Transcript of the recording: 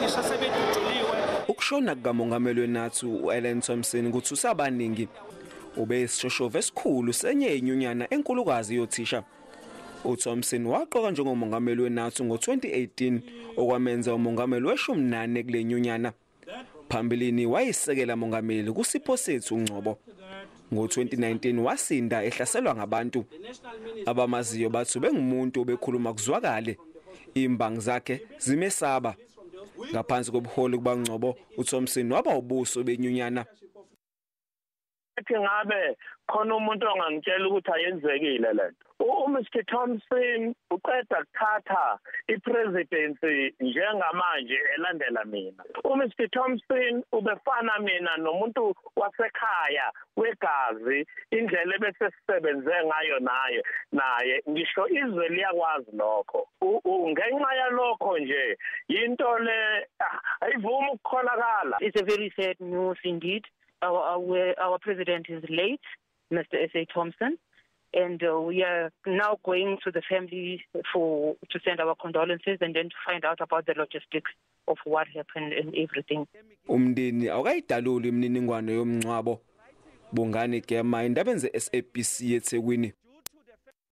othisha sebeduduliwe. Ukushona kukamongameli weNATU uAlan Thompson kuthusa abaningi. Ube isishoshovu esikhulu senye inyunyana enkulukazi yothisha. uThompson waqoka njengomongameli weNATU ngo-2018 okwamenza umongameli we-14 kule nyunyana. Phambilini wayisekela mongameli kuSipho Sethu Ngcobo. Ngo-2019 wasinda ehlaselwa ngabantu. Abamaziyo bathi bengumuntu obekhuluma kuzwakale. Imbangi zakhe zimesaba. Ngaphansi kobuholi kubaNgcobo, uThompson waba ubuso benyunyana. Ethi ngabe khona umuntu ongangitshela ukuthi ayenzekile lento. uMr Thompson uqeda kuthatha ipresidency njengamanje elandela mina. uMr Thompson ubefana mina nomuntu wasekhaya wegazi indlela ebese sisebenze ngayo naye ngisho izwe liyakwazi lokho. Ngenxa yalokho nje into le ayivumi ukukholakala. It's a very sad news indeed. Our president is late, Mr. S.A. Thompson, and we are now going to the family to send our condolences and then to find out about the logistics of what happened and everything. Umndeni awukayidaluli imininingwane yomncwabo. Bongani Gema indaba ze SABC eThekwini.